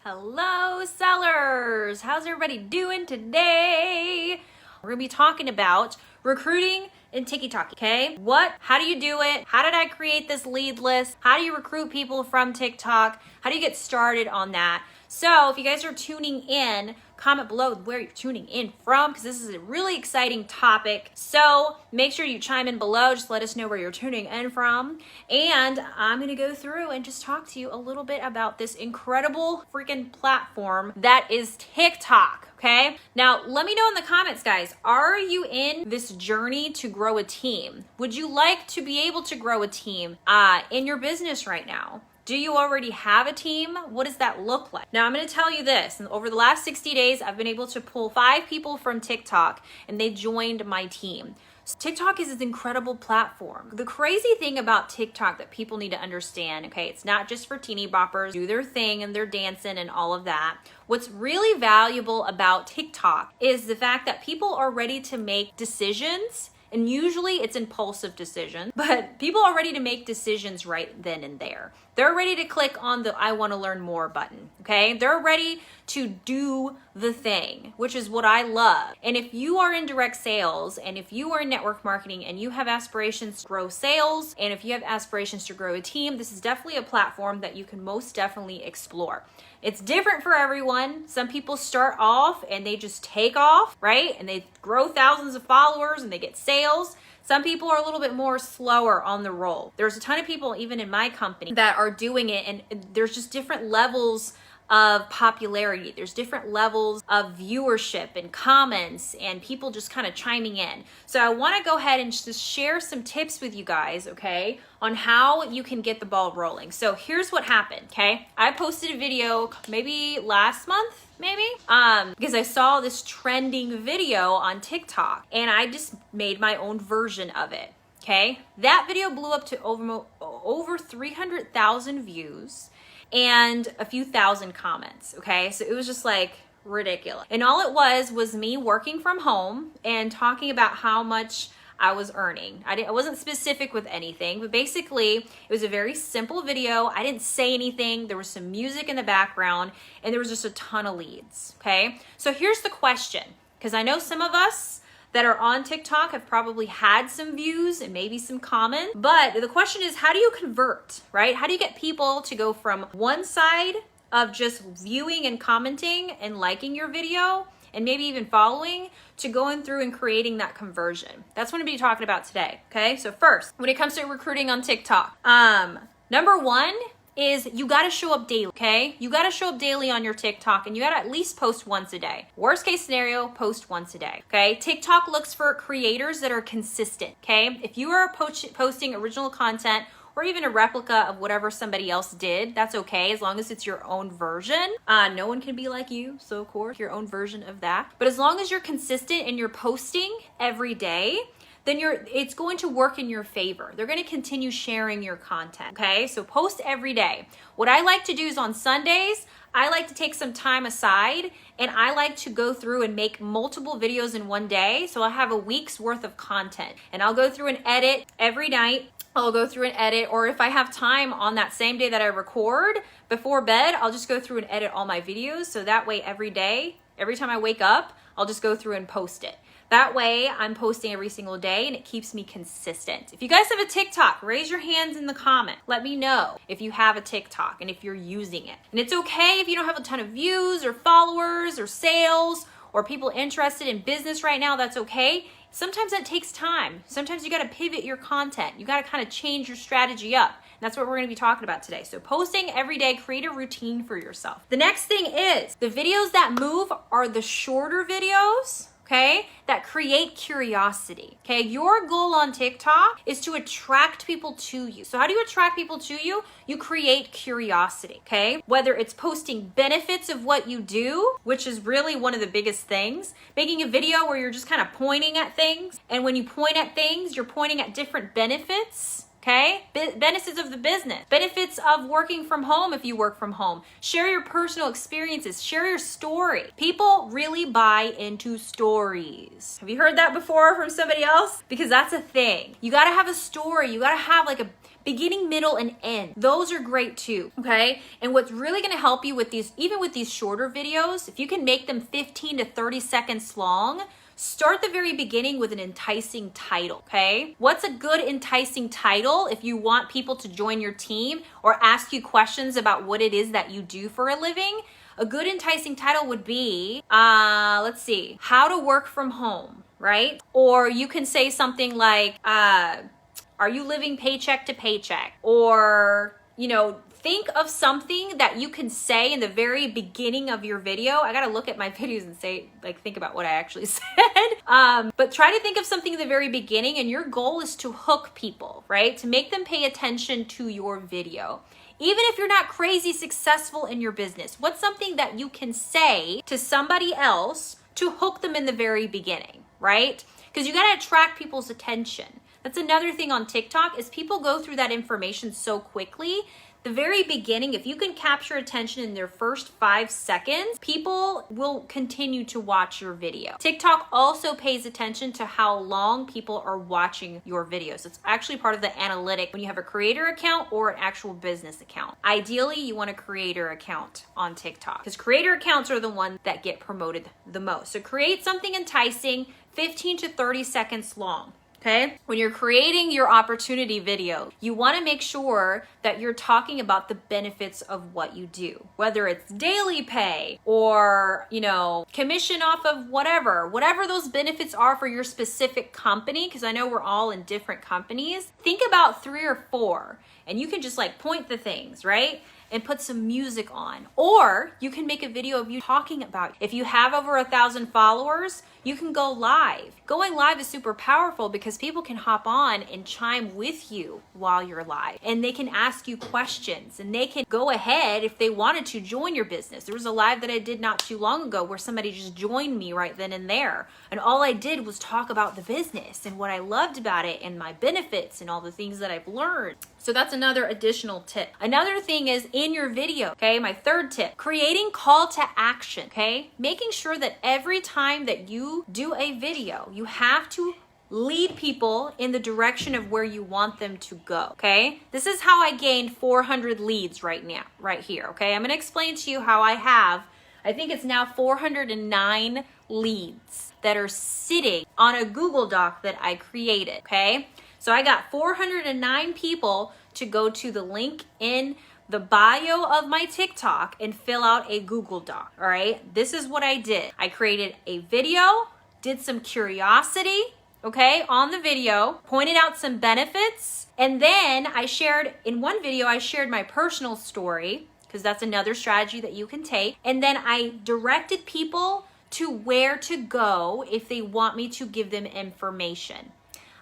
Hello, sellers! How's everybody doing today? We're gonna be talking about recruiting in TikTok, okay? How do you do it? How did I create this lead list? How do you recruit people from TikTok? How do you get started on that? So if you guys are tuning in, comment below where you're tuning in from, because this is a really exciting topic. So make sure you chime in below. Just let us know where you're tuning in from. And I'm going to go through and just talk to you a little bit about this incredible freaking platform that is TikTok. Okay. Now, let me know in the comments, guys, are you in this journey to grow a team? Would you like to be able to grow a team in your business right now? Do you already have a team? What does that look like? Now, I'm going to tell you this. Over the last 60 days, I've been able to pull 5 people from TikTok, and they joined my team. TikTok is this incredible platform. The crazy thing about TikTok that people need to understand, okay, it's not just for teeny boppers, do their thing and they're dancing and all of that. What's really valuable about TikTok is the fact that people are ready to make decisions. And usually it's impulsive decisions, but people are ready to make decisions right then and there. They're ready to click on the I want to learn more button, okay? They're ready to do the thing, which is what I love. And if you are in direct sales and if you are in network marketing and you have aspirations to grow sales and if you have aspirations to grow a team, this is definitely a platform that you can most definitely explore. It's different for everyone. Some people start off and they just take off, right? And they grow thousands of followers and they get sales. Some people are a little bit more slower on the roll. There's a ton of people, even in my company, that are doing it, and there's just different levels of popularity. There's different levels of viewership and comments and people just kind of chiming in. So I want to go ahead and just share some tips with you guys, okay, on how you can get the ball rolling. So here's what happened, okay? I posted a video maybe last month, because I saw this trending video on TikTok and I just made my own version of it, okay? That video blew up to over 300,000 views and a few thousand comments, okay? So it was just like ridiculous. And all it was me working from home and talking about how much I was earning. I wasn't specific with anything, but basically it was a very simple video. I didn't say anything. There was some music in the background and there was just a ton of leads, okay? So here's the question, because I know some of us that are on TikTok have probably had some views and maybe some comments, but the question is, how do you convert, right? How do you get people to go from one side of just viewing and commenting and liking your video and maybe even following to going through and creating that conversion? That's what I'm going to be talking about today, okay? So first, when it comes to recruiting on TikTok, number one is you got to show up daily, okay? You got to show up daily on your TikTok and you got to at least post once a day. Worst case scenario, post once a day, okay? TikTok looks for creators that are consistent, okay? If you are posting original content or even a replica of whatever somebody else did, that's okay, as long as it's your own version. No one can be like you, so of course, your own version of that. But as long as you're consistent and you're posting every day, then it's going to work in your favor. They're going to continue sharing your content, okay? So post every day. What I like to do is on Sundays, I like to take some time aside and I like to go through and make multiple videos in one day. So I'll have a week's worth of content and I'll go through and edit every night. I'll go through and edit, or if I have time on that same day that I record before bed, I'll just go through and edit all my videos. So that way every day, every time I wake up, I'll just go through and post it. That way I'm posting every single day and it keeps me consistent. If you guys have a TikTok, raise your hands in the comment. Let me know if you have a TikTok and if you're using it. And it's okay if you don't have a ton of views or followers or sales or people interested in business right now, that's okay. Sometimes that takes time. Sometimes you got to pivot your content. You got to kind of change your strategy up. And that's what we're going to be talking about today. So posting every day, create a routine for yourself. The next thing is the videos that move are the shorter videos, okay, that create curiosity, okay? Your goal on TikTok is to attract people to you. So how do you attract people to you? You create curiosity, okay? Whether it's posting benefits of what you do, which is really one of the biggest things, making a video where you're just kind of pointing at things. And when you point at things, you're pointing at different benefits, okay? Benefits of the business, benefits of working from home if you work from home. Share your personal experiences, share your story. People really buy into stories. Have you heard that before from somebody else? Because that's a thing. You gotta have a story. You gotta have like Beginning, middle, and end. Those are great too, okay? And what's really gonna help you with these, even with these shorter videos, if you can make them 15 to 30 seconds long, start the very beginning with an enticing title, okay? What's a good enticing title if you want people to join your team or ask you questions about what it is that you do for a living? A good enticing title would be, let's see, how to work from home, right? Or you can say something like, are you living paycheck to paycheck? Or, think of something that you can say in the very beginning of your video. I gotta look at my videos and think about what I actually said. But try to think of something in the very beginning, and your goal is to hook people, right? To make them pay attention to your video. Even if you're not crazy successful in your business, what's something that you can say to somebody else to hook them in the very beginning, right? Because you gotta attract people's attention. That's another thing on TikTok is people go through that information so quickly. The very beginning, if you can capture attention in their first 5 seconds, people will continue to watch your video. TikTok also pays attention to how long people are watching your videos. It's actually part of the analytic when you have a creator account or an actual business account. Ideally, you want a creator account on TikTok because creator accounts are the ones that get promoted the most. So create something enticing, 15 to 30 seconds long. Okay? When you're creating your opportunity video, you want to make sure that you're talking about the benefits of what you do, whether it's daily pay or, commission off of whatever those benefits are for your specific company. Because I know we're all in different companies. Think about 3 or 4 and you can just point the things, right? And put some music on. Or you can make a video of you talking about it. If you have over 1,000 followers, you can go live. Going live is super powerful because people can hop on and chime with you while you're live. And they can ask you questions and they can go ahead if they wanted to join your business. There was a live that I did not too long ago where somebody just joined me right then and there. And all I did was talk about the business and what I loved about it and my benefits and all the things that I've learned. So that's another additional tip. Another thing is in your video, okay? My third tip, creating call to action, okay? Making sure that every time that you do a video, you have to lead people in the direction of where you want them to go, okay? This is how I gained 400 leads right here, okay? I'm gonna explain to you how I think it's now 409 leads that are sitting on a Google Doc that I created, okay? So I got 409 people to go to the link in the bio of my TikTok and fill out a Google Doc, all right? This is what I did. I created a video, did some curiosity, okay, on the video, pointed out some benefits, and then in one video, I shared my personal story, because that's another strategy that you can take, and then I directed people to where to go if they want me to give them information.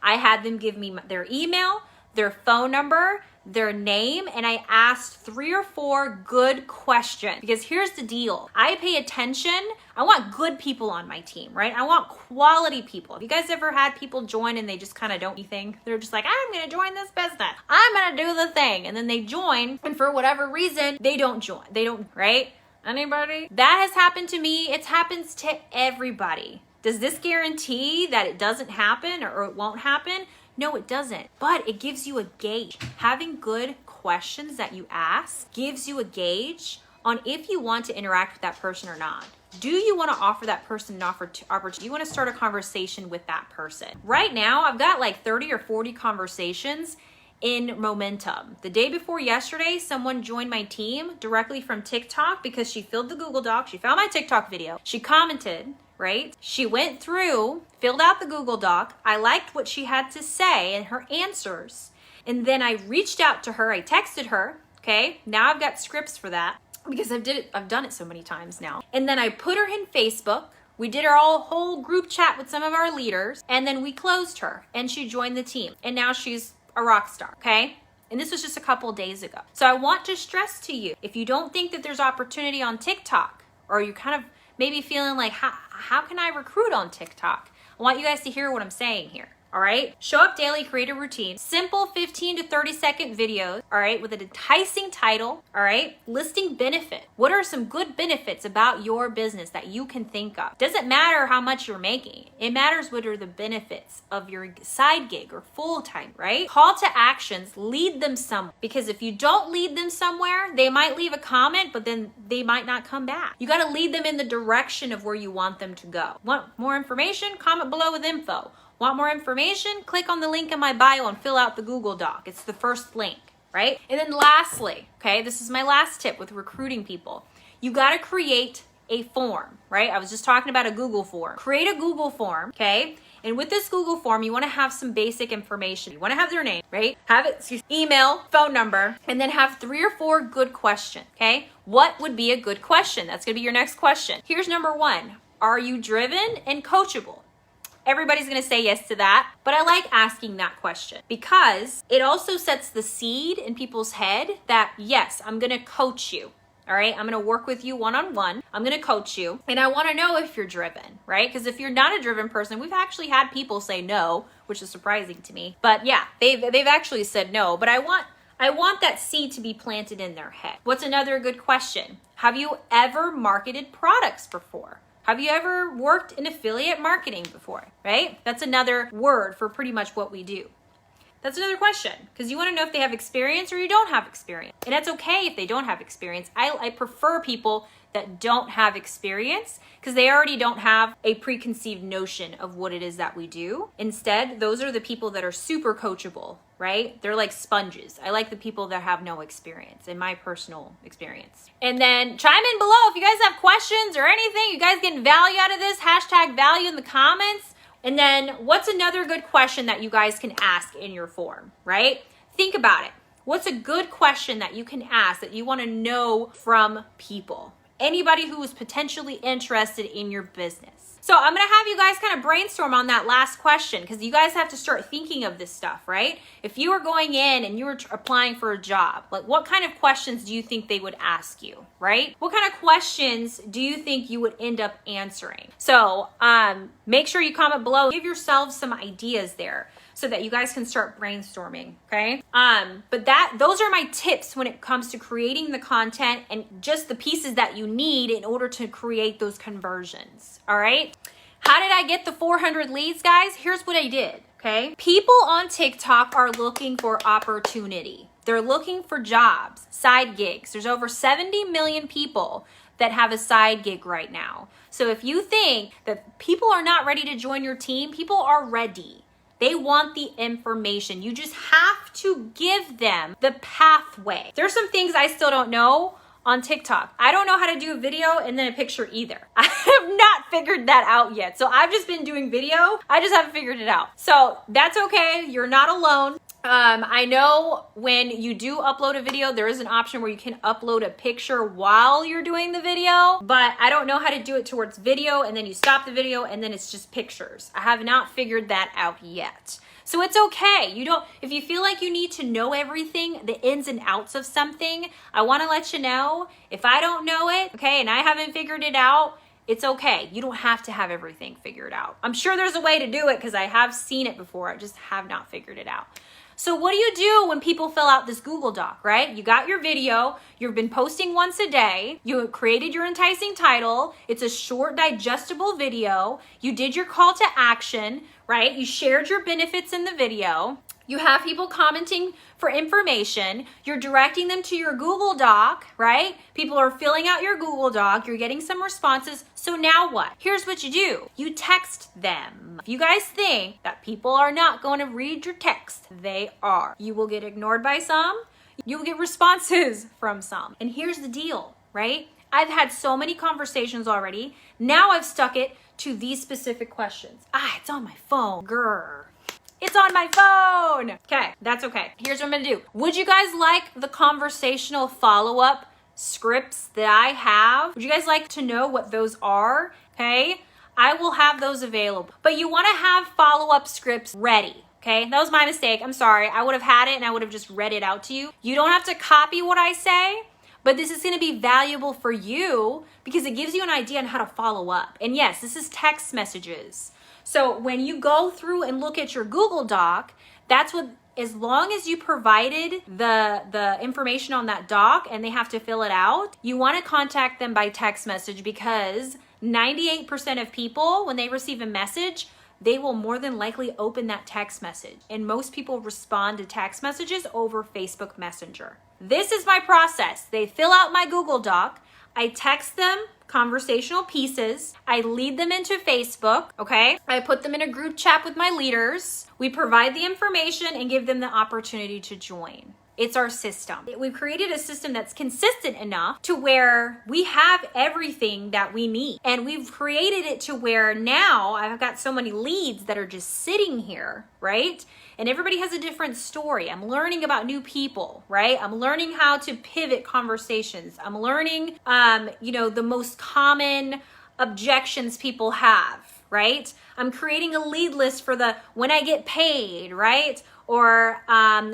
I had them give me their email, their phone number, their name, and I asked 3 or 4 good questions. Because here's the deal. I pay attention. I want good people on my team, right? I want quality people. Have you guys ever had people join and they just kind of don't do anything? They're just like, I'm going to join this business. I'm going to do the thing. And then they join, and for whatever reason, they don't join. They don't, right? Anybody? That has happened to me. It happens to everybody. Does this guarantee that it doesn't happen or it won't happen? No, it doesn't. But it gives you a gauge. Having good questions that you ask gives you a gauge on if you want to interact with that person or not. Do you want to offer that person an opportunity? Do you want to start a conversation with that person? Right now, I've got 30 or 40 conversations in momentum. The day before yesterday, someone joined my team directly from TikTok because she filled the Google Doc. She found my TikTok video. She commented, right? She went through, filled out the Google Doc. I liked what she had to say and her answers. And then I reached out to her. I texted her. Okay. Now I've got scripts for that because I've done it so many times now. And then I put her in Facebook. We did our whole group chat with some of our leaders, and then we closed her and she joined the team. And now she's a rock star. Okay. And this was just a couple of days ago. So I want to stress to you, if you don't think that there's opportunity on TikTok, or you kind of maybe feeling like, how can I recruit on TikTok? I want you guys to hear what I'm saying here. all right? Show up daily, create a routine. Simple 15 to 30-second videos, all right, with an enticing title, all right? Listing benefit. What are some good benefits about your business that you can think of? Doesn't matter how much you're making. It matters what are the benefits of your side gig or full-time, right? Call to actions, lead them somewhere. Because if you don't lead them somewhere, they might leave a comment, but then they might not come back. You got to lead them in the direction of where you want them to go. Want more information? Comment below with info. Want more information? Click on the link in my bio and fill out the Google Doc. It's the first link, right? And then lastly, okay, this is my last tip with recruiting people. You got to create a form, right? I was just talking about a Google form. Create a Google form, okay? And with this Google form, you want to have some basic information. You want to have their name, right? Have it, email, phone number, and then have 3 or 4 good questions, okay? What would be a good question? That's going to be your next question. Here's number 1. Are you driven and coachable? Everybody's going to say yes to that, but I like asking that question because it also sets the seed in people's head that, yes, I'm going to coach you. All right, I'm going to work with you one-on-one. I'm going to coach you. And I want to know if you're driven, right? Because if you're not a driven person, we've actually had people say no, which is surprising to me. But yeah, they've actually said no. But I want that seed to be planted in their head. What's another good question? Have you ever marketed products before? Have you ever worked in affiliate marketing before, right? That's another word for pretty much what we do. That's another question because you want to know if they have experience or you don't have experience. And that's okay if they don't have experience. I prefer people that don't have experience because they already don't have a preconceived notion of what it is that we do. Instead, those are the people that are super coachable, right? They're like sponges. I like the people that have no experience in my personal experience. And then chime in below if you guys have questions or anything. You guys getting value out of this? Hashtag value in the comments. And then what's another good question that you guys can ask in your form, right? Think about it. What's a good question that you can ask that you want to know from people? Anybody who is potentially interested in your business. So I'm going to have you guys kind of brainstorm on that last question because you guys have to start thinking of this stuff, right? If you were going in and you were applying for a job, like what kind of questions do you think they would ask you, right? What kind of questions do you think you would end up answering? So make sure you comment below. Give yourselves some ideas there so that you guys can start brainstorming, okay? But those are my tips when it comes to creating the content and just the pieces that you need in order to create those conversions, all right? How did I get the 400 leads, guys? Here's what I did, okay? People on TikTok are looking for opportunity. They're looking for jobs, side gigs. There's over 70 million people that have a side gig right now. So if you think that people are not ready to join your team, people are ready. They want the information. You just have to give them the pathway. There's some things I still don't know on TikTok. I don't know how to do a video and then a picture either. I have not figured that out yet. So I've just been doing video. I just haven't figured it out. So that's okay. You're not alone. I know when you do upload a video, there is an option where you can upload a picture while you're doing the video, but I don't know how to do it towards video and then you stop the video and then it's just pictures. I have not figured that out yet. So it's okay. If you feel like you need to know everything, the ins and outs of something, I want to let you know. If I don't know it, okay, and I haven't figured it out, it's okay. You don't have to have everything figured out. I'm sure there's a way to do it because I have seen it before. I just have not figured it out. So what do you do when people fill out this Google Doc, right? You got your video, you've been posting once a day, you created your enticing title, it's a short digestible video, you did your call to action, right? You shared your benefits in the video, you have people commenting for information, you're directing them to your Google Doc, right? People are filling out your Google Doc, you're getting some responses. So now what? Here's what you do. You text them. If you guys think that people are not going to read your text, they are. You will get ignored by some, you will get responses from some. And here's the deal, right? I've had so many conversations already. Now I've stuck it to these specific questions. It's on my phone, grr. It's on my phone. Okay, that's okay. Here's what I'm gonna do. Would you guys like the conversational follow-up scripts that I have? Would you guys like to know what those are? Okay, I will have those available. But you wanna have follow-up scripts ready. Okay, that was my mistake. I'm sorry. I would have had it and I would have just read it out to you. You don't have to copy what I say, but this is gonna be valuable for you because it gives you an idea on how to follow up. And yes, this is text messages. So when you go through and look at your Google Doc, that's what, as long as you provided the information on that doc and they have to fill it out, you want to contact them by text message, because 98% of people, when they receive a message, they will more than likely open that text message. And most people respond to text messages over Facebook Messenger. This is my process. They fill out my Google Doc. I text them conversational pieces. I lead them into Facebook, okay? I put them in a group chat with my leaders. We provide the information and give them the opportunity to join. It's our system. We've created a system that's consistent enough to where we have everything that we need. And we've created it to where now I've got so many leads that are just sitting here, right? And everybody has a different story. I'm learning about new people, right? I'm learning how to pivot conversations. I'm learning, the most common objections people have, right? I'm creating a lead list for the when I get paid, right? Or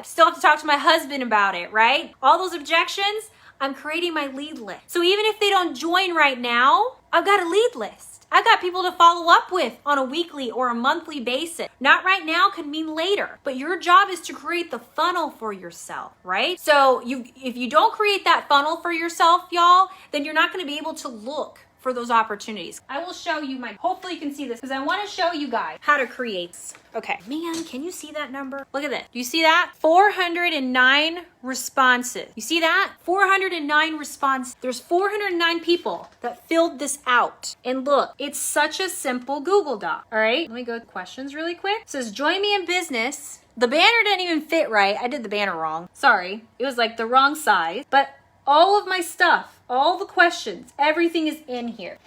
still have to talk to my husband about it, right? All those objections, I'm creating my lead list. So even if they don't join right now, I've got a lead list. I've got people to follow up with on a weekly or a monthly basis. Not right now can mean later, but your job is to create the funnel for yourself, right? So if you don't create that funnel for yourself, y'all, then you're not gonna be able to look for those opportunities. I will show you hopefully you can see this, because I want to show you guys how to create. Okay, man, can you see that number? Look at this. Do you see that? 409 responses. You see that? 409 responses. There's 409 people that filled this out. And look, it's such a simple Google Doc. All right, let me go to questions really quick. It says, join me in business. The banner didn't even fit right. I did the banner wrong. Sorry. It was like the wrong size. But all of my stuff, all the questions, everything is in here.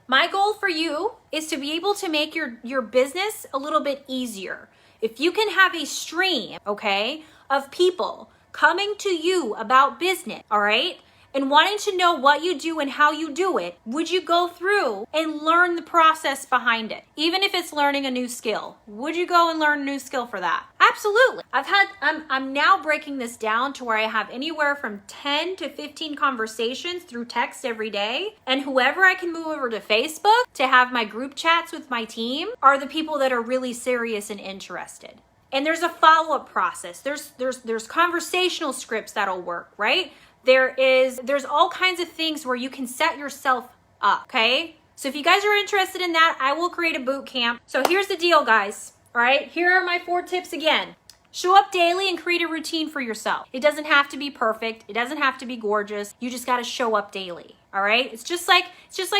My goal for you is to be able to make your business a little bit easier. If you can have a stream, okay, of people coming to you about business, all right, and wanting to know what you do and how you do it, would you go through and learn the process behind it? Even if it's learning a new skill, would you go and learn a new skill for that? Absolutely. I'm now breaking this down to where I have anywhere from 10 to 15 conversations through text every day. And whoever I can move over to Facebook to have my group chats with my team are the people that are really serious and interested. And there's a follow-up process. There's conversational scripts that'll work, right? There's all kinds of things where you can set yourself up, okay? So if you guys are interested in that, I will create a boot camp. So here's the deal, guys. All right, here are my 4 tips again. Show up daily and create a routine for yourself. It doesn't have to be perfect. It doesn't have to be gorgeous. You just got to show up daily. All right? It's just like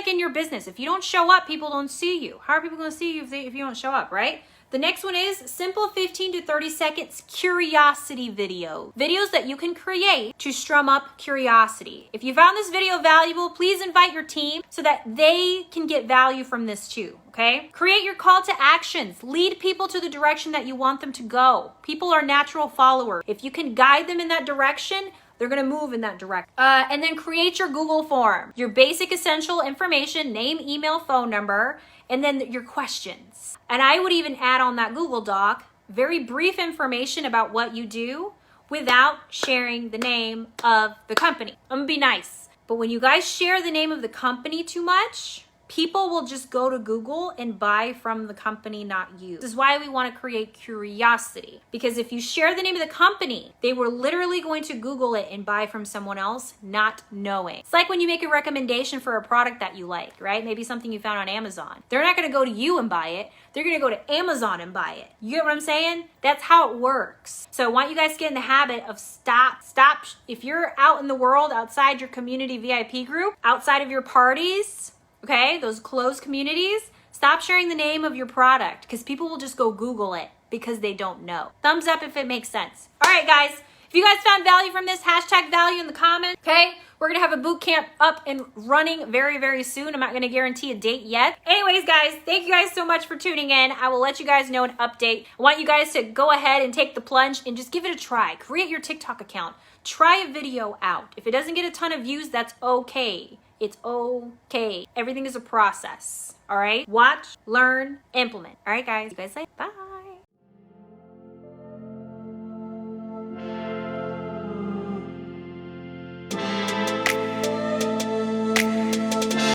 in your business. If you don't show up, people don't see you. How are people going to see you if you don't show up, right? The next one is simple 15 to 30 seconds curiosity video. Videos that you can create to strum up curiosity. If you found this video valuable, please invite your team so that they can get value from this too, okay? Create your call to actions. Lead people to the direction that you want them to go. People are natural followers. If you can guide them in that direction, they're gonna move in that direction. And then create your Google form. Your basic essential information, name, email, phone number, and then your questions. And I would even add on that Google Doc very brief information about what you do without sharing the name of the company. I'm gonna be nice. But when you guys share the name of the company too much, people will just go to Google and buy from the company, not you. This is why we want to create curiosity. Because if you share the name of the company, they were literally going to Google it and buy from someone else, not knowing. It's like when you make a recommendation for a product that you like, right? Maybe something you found on Amazon. They're not going to go to you and buy it. They're going to go to Amazon and buy it. You get what I'm saying? That's how it works. So I want you guys to get in the habit of stop. If you're out in the world, outside your community VIP group, outside of your parties, okay, those closed communities, stop sharing the name of your product, because people will just go Google it because they don't know. Thumbs up if it makes sense. All right, guys, if you guys found value from this, hashtag value in the comments, okay? We're gonna have a boot camp up and running very, very soon. I'm not gonna guarantee a date yet. Anyways, guys, thank you guys so much for tuning in. I will let you guys know an update. I want you guys to go ahead and take the plunge and just give it a try. Create your TikTok account. Try a video out. If it doesn't get a ton of views, that's okay. It's okay. Everything is a process. All right? Watch, learn, implement. All right, guys. You guys say bye.